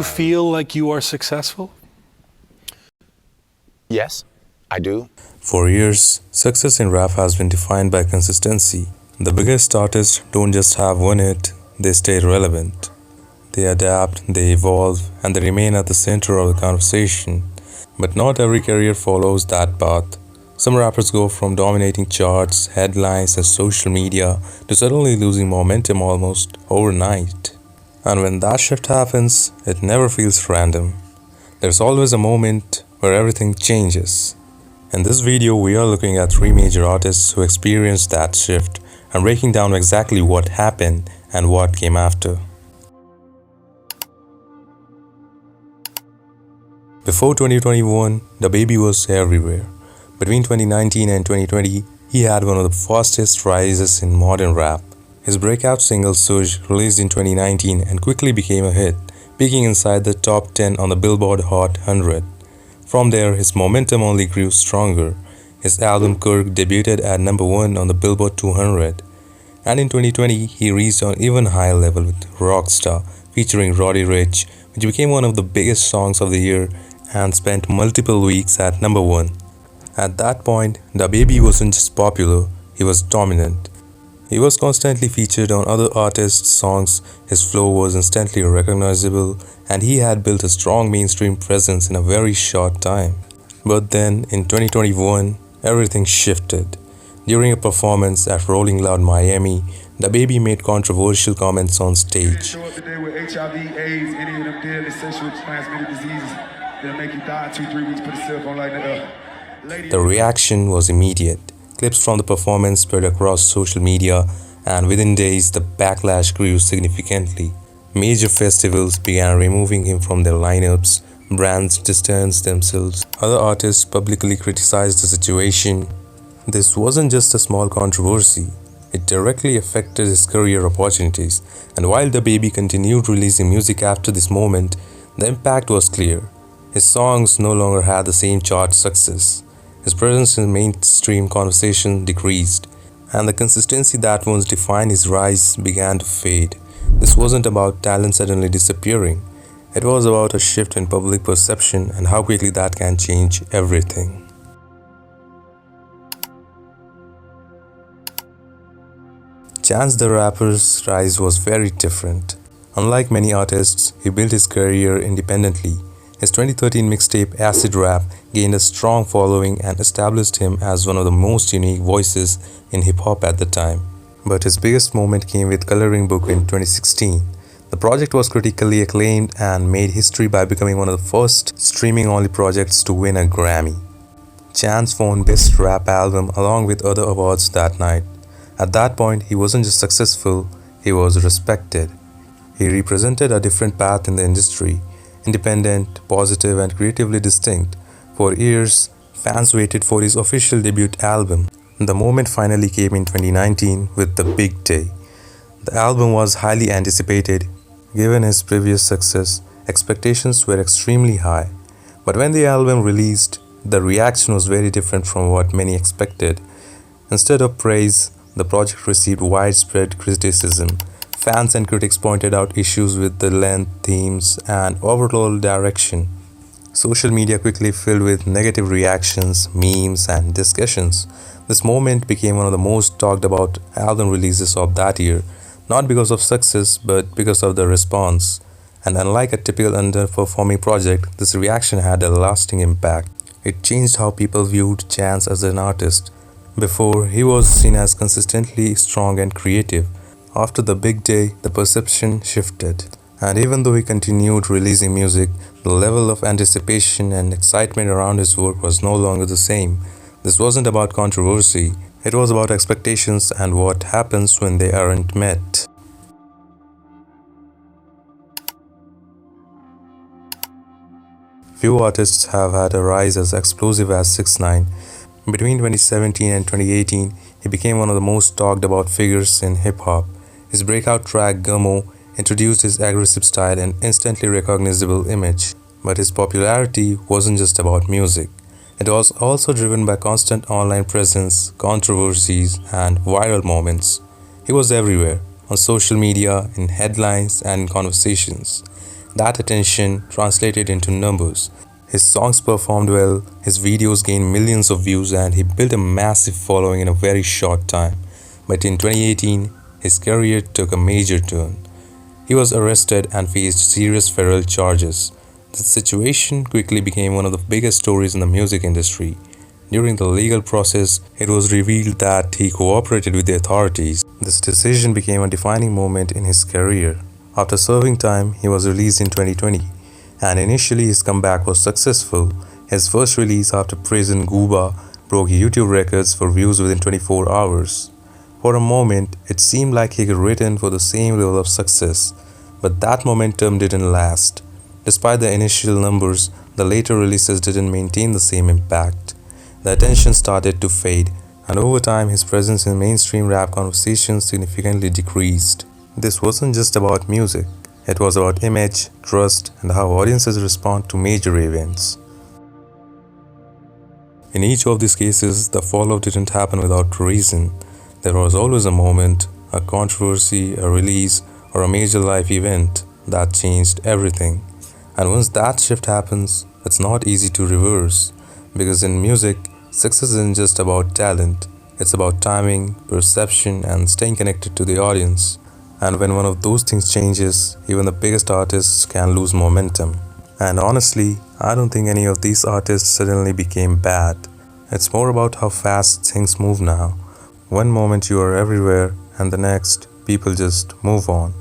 feel like you are successful? Yes, I do. For years, success in rap has been defined by consistency. The biggest artists don't just have one hit, they stay relevant. They adapt, they evolve, and they remain at the center of the conversation. But not every career follows that path. Some rappers go from dominating charts, headlines, and social media to suddenly losing momentum almost overnight. And when that shift happens, it never feels random. There's always a moment where everything changes. In this video, we are looking at three major artists who experienced that shift and breaking down exactly what happened and what came after. Before 2021, DaBaby was everywhere. Between 2019 and 2020, he had one of the fastest rises in modern rap. His breakout single Suj released in 2019 and quickly became a hit, peaking inside the top 10 on the Billboard Hot 100. From there, his momentum only grew stronger. His album Kirk debuted at number 1 on the Billboard 200. And in 2020, he reached an even higher level with Rockstar, featuring Roddy Ricch, which became one of the biggest songs of the year and spent multiple weeks at number 1. At that point, DaBaby wasn't just popular, he was dominant. He was constantly featured on other artists' songs, his flow was instantly recognizable, and he had built a strong mainstream presence in a very short time. But then, in 2021, everything shifted. During a performance at Rolling Loud Miami, DaBaby made controversial comments on stage. Show up today with HIV, AIDS, any of them deadly sexually transmitted diseases that'll make you die in 2-3 weeks. Put a cell phone like that. The reaction was immediate. Clips from the performance spread across social media, and within days the backlash grew significantly. Major festivals began removing him from their lineups, brands distanced themselves, other artists publicly criticized the situation. This wasn't just a small controversy, it directly affected his career opportunities, and while DaBaby continued releasing music after this moment, the impact was clear. His songs no longer had the same chart success. His presence in mainstream conversation decreased, and the consistency that once defined his rise began to fade. This wasn't about talent suddenly disappearing. It was about a shift in public perception and how quickly that can change everything. Chance the Rapper's rise was very different. Unlike many artists, he built his career independently. His 2013 mixtape Acid Rap gained a strong following and established him as one of the most unique voices in hip-hop at the time. But his biggest moment came with Coloring Book in 2016. The project was critically acclaimed and made history by becoming one of the first streaming-only projects to win a Grammy. Chance won Best Rap Album along with other awards that night. At that point, he wasn't just successful, he was respected. He represented a different path in the industry. Independent, positive, and creatively distinct. For years, fans waited for his official debut album. The moment finally came in 2019 with The Big Day. The album was highly anticipated. Given his previous success, expectations were extremely high. But when the album released, the reaction was very different from what many expected. Instead of praise, the project received widespread criticism. Fans and critics pointed out issues with the length, themes, and overall direction. Social media quickly filled with negative reactions, memes, and discussions. This moment became one of the most talked about album releases of that year, not because of success, but because of the response. And unlike a typical underperforming project, this reaction had a lasting impact. It changed how people viewed Chance as an artist. Before, he was seen as consistently strong and creative. After The Big Day, the perception shifted. And even though he continued releasing music, the level of anticipation and excitement around his work was no longer the same. This wasn't about controversy, it was about expectations and what happens when they aren't met. Few artists have had a rise as explosive as 6ix9ine. Between 2017 and 2018, he became one of the most talked about figures in hip-hop. His breakout track Gummo introduced his aggressive style and instantly recognizable image. But his popularity wasn't just about music. It was also driven by constant online presence, controversies, and viral moments. He was everywhere, on social media, in headlines, and in conversations. That attention translated into numbers. His songs performed well, his videos gained millions of views, and he built a massive following in a very short time. But in 2018, his career took a major turn. He was arrested and faced serious federal charges. The situation quickly became one of the biggest stories in the music industry. During the legal process, it was revealed that he cooperated with the authorities. This decision became a defining moment in his career. After serving time, he was released in 2020, and initially his comeback was successful. His first release after prison, Gooba, broke YouTube records for views within 24 hours. For a moment, it seemed like he could return for the same level of success, but that momentum didn't last. Despite the initial numbers, the later releases didn't maintain the same impact. The attention started to fade, and over time his presence in mainstream rap conversations significantly decreased. This wasn't just about music, it was about image, trust, and how audiences respond to major events. In each of these cases, the fallout didn't happen without reason. There was always a moment, a controversy, a release, or a major life event that changed everything. And once that shift happens, it's not easy to reverse. Because in music, success isn't just about talent, it's about timing, perception, and staying connected to the audience. And when one of those things changes, even the biggest artists can lose momentum. And honestly, I don't think any of these artists suddenly became bad. It's more about how fast things move now. One moment you are everywhere, and the next, people just move on.